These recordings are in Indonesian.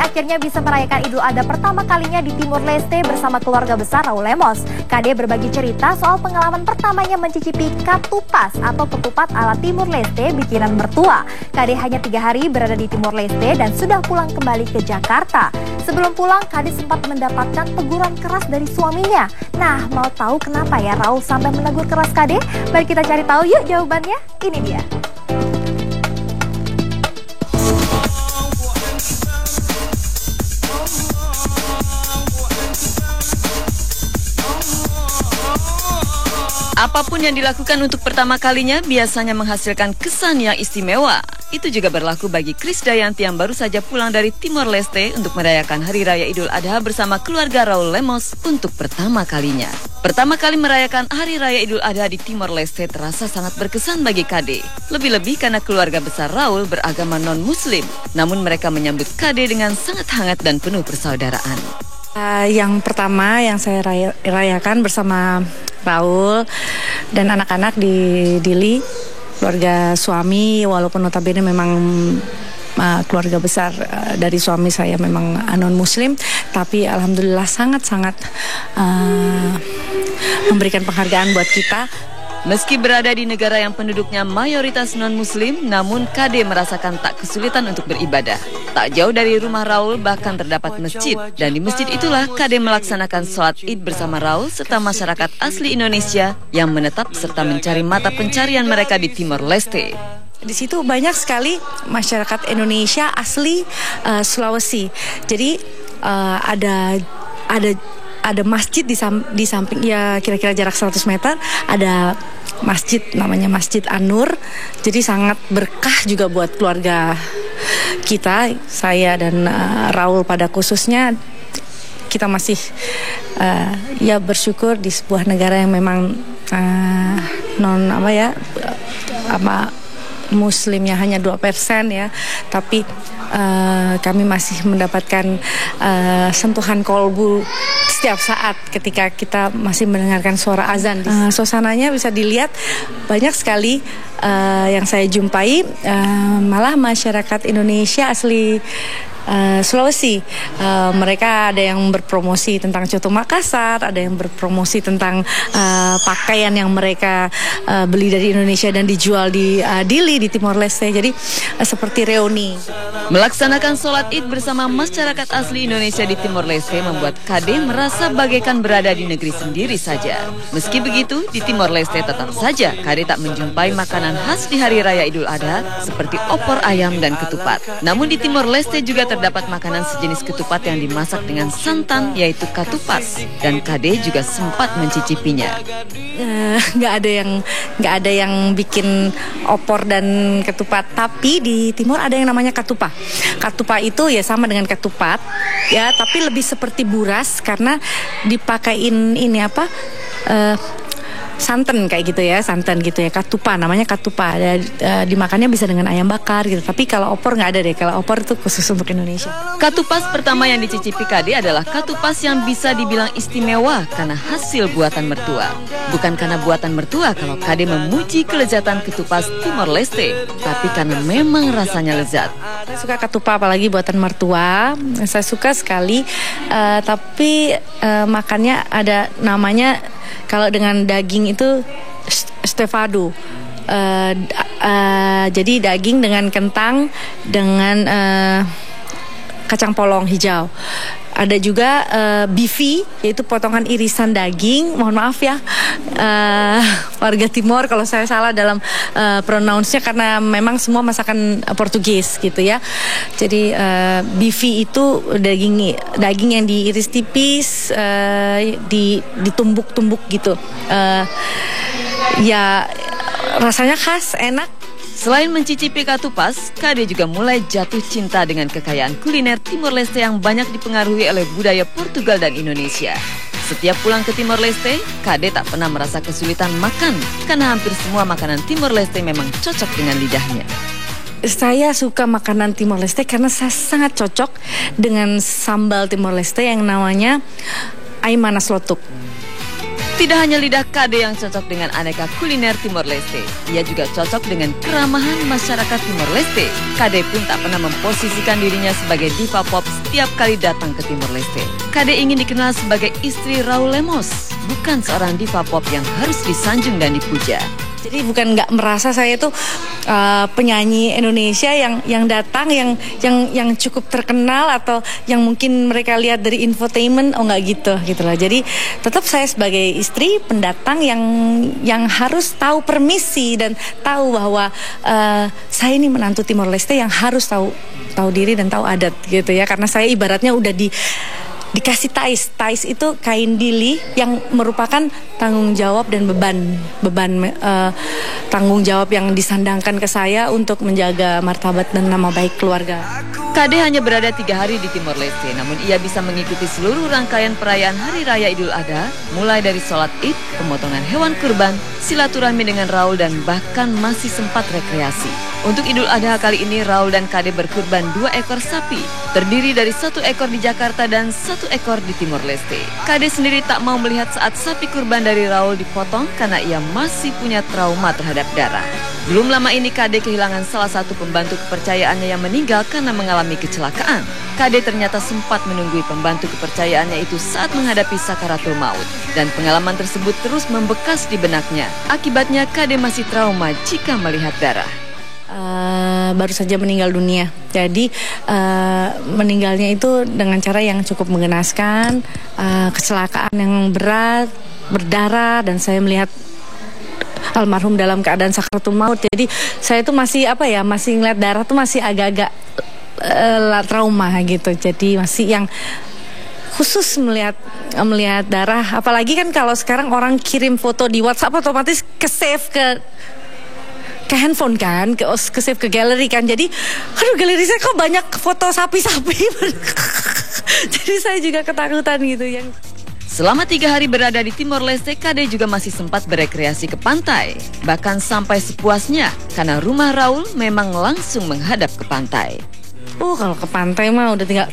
akhirnya bisa merayakan Idul Adha pertama kalinya di Timor Leste bersama keluarga besar Raul Lemos. Kade berbagi cerita soal pengalaman pertamanya mencicipi katupas atau ketupat ala Timor Leste bikinan mertua. Kade hanya 3 hari berada di Timor Leste dan sudah pulang kembali ke Jakarta. Sebelum pulang, Kade sempat mendapatkan teguran keras dari suaminya. Nah, mau tahu kenapa ya Raul sampai menegur keras Kade? Mari kita cari tahu yuk jawabannya. Ini dia. Apapun yang dilakukan untuk pertama kalinya biasanya menghasilkan kesan yang istimewa. Itu juga berlaku bagi Krisdayanti yang baru saja pulang dari Timor Leste untuk merayakan Hari Raya Idul Adha bersama keluarga Raul Lemos untuk pertama kalinya. Pertama kali merayakan Hari Raya Idul Adha di Timor Leste terasa sangat berkesan bagi Kade. Lebih-lebih karena keluarga besar Raul beragama non-muslim. Namun mereka menyambut Kade dengan sangat hangat dan penuh persaudaraan. Yang pertama yang saya rayakan bersama Raul dan anak-anak di Dili, keluarga suami, walaupun notabene memang keluarga besar dari suami saya memang non-muslim, tapi alhamdulillah sangat-sangat memberikan penghargaan buat kita. Meski berada di negara yang penduduknya mayoritas non-muslim, namun Kade merasakan tak kesulitan untuk beribadah. Tak jauh dari rumah Raul bahkan terdapat masjid, dan di masjid itulah Kade melaksanakan sholat Id bersama Raul serta masyarakat asli Indonesia yang menetap serta mencari mata pencarian mereka di Timor Leste. Di situ banyak sekali masyarakat Indonesia asli Sulawesi. Jadi ada masjid di samping, ya kira-kira jarak 100 meter ada masjid namanya Masjid An-Nur. Jadi sangat berkah juga buat keluarga kita, saya dan Raul pada khususnya. Kita masih bersyukur di sebuah negara yang memang muslimnya hanya 2% ya, tapi kami masih mendapatkan sentuhan kolbu setiap saat ketika kita masih mendengarkan suara azan. Suasananya bisa dilihat banyak sekali yang saya jumpai, malah masyarakat Indonesia asli Sulawesi. Mereka ada yang berpromosi tentang coto Makassar, ada yang berpromosi tentang pakaian yang mereka beli dari Indonesia dan dijual di Dili di Timor Leste. Jadi seperti reuni. Melaksanakan sholat Id bersama masyarakat asli Indonesia di Timor Leste membuat Kade merasa bagaikan berada di negeri sendiri saja. Meski begitu, di Timor Leste tetap saja Kade tak menjumpai makanan khas di Hari Raya Idul Adha seperti opor ayam dan ketupat. Namun di Timor Leste juga terdapat makanan sejenis ketupat yang dimasak dengan santan, yaitu katupas, dan Kade juga sempat mencicipinya. Nggak ada yang bikin opor dan ketupat, tapi di Timor ada yang namanya katupa. Katupa itu ya sama dengan ketupat, ya, tapi lebih seperti buras karena dipakein santan kayak gitu ya, santan gitu ya, katupa namanya katupa. Dimakannya bisa dengan ayam bakar gitu. Tapi kalau opor nggak ada deh. Kalau opor itu khusus untuk Indonesia. Katupas pertama yang dicicipi Kade adalah katupas yang bisa dibilang istimewa karena hasil buatan mertua. Bukan karena buatan mertua kalau Kade memuji kelezatan ketupas Timor Leste, tapi karena memang rasanya lezat. Saya suka katupa apalagi buatan mertua. Saya suka sekali. Tapi makannya ada namanya. Kalau dengan daging itu stefado, jadi daging dengan kentang dengan kacang polong hijau. Ada juga bifi, yaitu potongan irisan daging. Mohon maaf ya warga Timor kalau saya salah dalam pronounce-nya, karena memang semua masakan Portugis gitu ya. Jadi bifi itu daging yang diiris tipis, ditumbuk-tumbuk gitu. Ya rasanya khas, enak. Selain mencicipi katupas, Kade juga mulai jatuh cinta dengan kekayaan kuliner Timor Leste yang banyak dipengaruhi oleh budaya Portugal dan Indonesia. Setiap pulang ke Timor Leste, Kade tak pernah merasa kesulitan makan karena hampir semua makanan Timor Leste memang cocok dengan lidahnya. Saya suka makanan Timor Leste karena saya sangat cocok dengan sambal Timor Leste yang namanya Aimanas Lotuk. Tidak hanya lidah Kade yang cocok dengan aneka kuliner Timor Leste, ia juga cocok dengan keramahan masyarakat Timor Leste. Kade pun tak pernah memposisikan dirinya sebagai diva pop setiap kali datang ke Timor Leste. Kade ingin dikenal sebagai istri Raul Lemos, bukan seorang diva pop yang harus disanjung dan dipuja. Jadi bukan nggak merasa saya itu penyanyi Indonesia yang datang yang cukup terkenal atau yang mungkin mereka lihat dari infotainment, nggak gitu lah. Jadi tetap saya sebagai istri pendatang yang harus tahu permisi dan tahu bahwa saya ini menantu Timor Leste yang harus tahu diri dan tahu adat gitu ya. Karena saya ibaratnya udah dikasih tais itu kain dili yang merupakan tanggung jawab dan beban tanggung jawab yang disandangkan ke saya untuk menjaga martabat dan nama baik keluarga. Kade hanya berada 3 hari di Timor Leste, namun ia bisa mengikuti seluruh rangkaian perayaan Hari Raya Idul Adha, mulai dari sholat Id, pemotongan hewan kurban, silaturahmi dengan Raul, dan bahkan masih sempat rekreasi. Untuk Idul Adha kali ini, Raul dan Kade berkurban 2 ekor sapi, terdiri dari 1 ekor di Jakarta dan 1 ekor di Timor Leste. Kade sendiri tak mau melihat saat sapi kurban dari Raul dipotong karena ia masih punya trauma terhadap darah. Belum lama ini Kade kehilangan salah satu pembantu kepercayaannya yang meninggal karena mengalami kecelakaan. Kade ternyata sempat menunggui pembantu kepercayaannya itu saat menghadapi sakaratul maut, dan pengalaman tersebut terus membekas di benaknya. Akibatnya Kade masih trauma jika melihat darah. Baru saja meninggal dunia. Jadi meninggalnya itu dengan cara yang cukup mengenaskan, kecelakaan yang berat, berdarah, dan saya melihat almarhum dalam keadaan sakaratul maut. Jadi saya itu masih masih ngeliat darah tuh masih agak-agak trauma gitu. Jadi masih yang khusus melihat darah. Apalagi kan kalau sekarang orang kirim foto di WhatsApp otomatis ke-save ke handphone kan, ke save ke galeri kan. Jadi galeri saya kok banyak foto sapi-sapi. Jadi saya juga ketakutan gitu yang. Selama 3 hari berada di Timor Leste, Kade juga masih sempat berekreasi ke pantai, bahkan sampai sepuasnya karena rumah Raul memang langsung menghadap ke pantai. Kalau ke pantai mah udah tinggal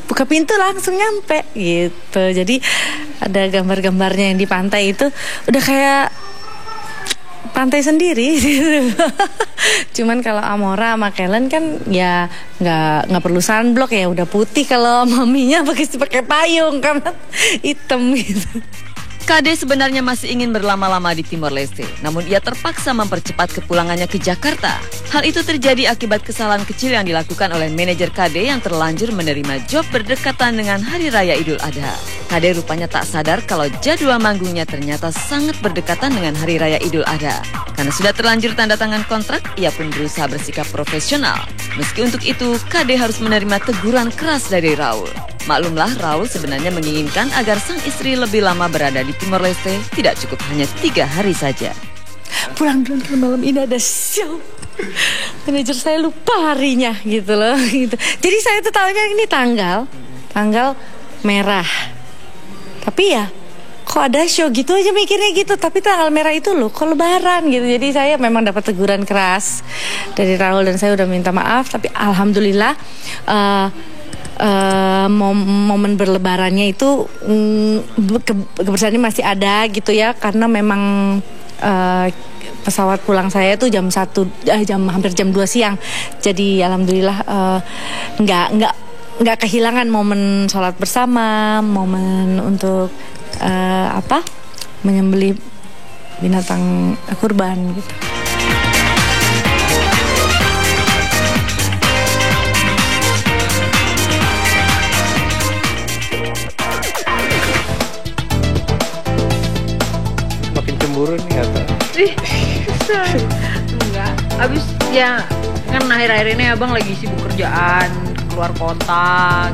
buka pintu langsung nyampe gitu. Jadi ada gambar-gambarnya yang di pantai itu udah kayak pantai sendiri. Cuman kalau Amora sama Kellen kan ya nggak perlu sunblock, ya udah putih. Kalau maminya pakai payung kan hitam gitu. Kade sebenarnya masih ingin berlama-lama di Timor Leste, namun ia terpaksa mempercepat kepulangannya ke Jakarta. Hal itu terjadi akibat kesalahan kecil yang dilakukan oleh manajer Kade yang terlanjur menerima job berdekatan dengan Hari Raya Idul Adha. Kade rupanya tak sadar kalau jadwal manggungnya ternyata sangat berdekatan dengan Hari Raya Idul Adha. Karena sudah terlanjur tanda tangan kontrak, ia pun berusaha bersikap profesional. Meski untuk itu, Kade harus menerima teguran keras dari Raul. Maklumlah, Raul sebenarnya menginginkan agar sang istri lebih lama berada di Timor Leste, tidak cukup hanya 3 hari saja. Pulang dulu, malam ini ada show. Manajer saya lupa harinya gitu loh. Gitu. Jadi saya tuh tahunya ini tanggal merah. Tapi ya kok ada show gitu aja mikirnya gitu. Tapi tanggal merah itu loh kok lebaran gitu. Jadi saya memang dapat teguran keras dari Raul dan saya udah minta maaf. Tapi alhamdulillah momen berlebarannya itu kebersamaan masih ada gitu ya, karena memang pesawat pulang saya itu hampir jam 2 siang. Jadi alhamdulillah nggak kehilangan momen sholat bersama, momen untuk menyembelih binatang kurban gitu. Cemburu nih kata. Enggak. Habis ya kan akhir-akhir ini abang lagi sibuk kerjaan, keluar kota.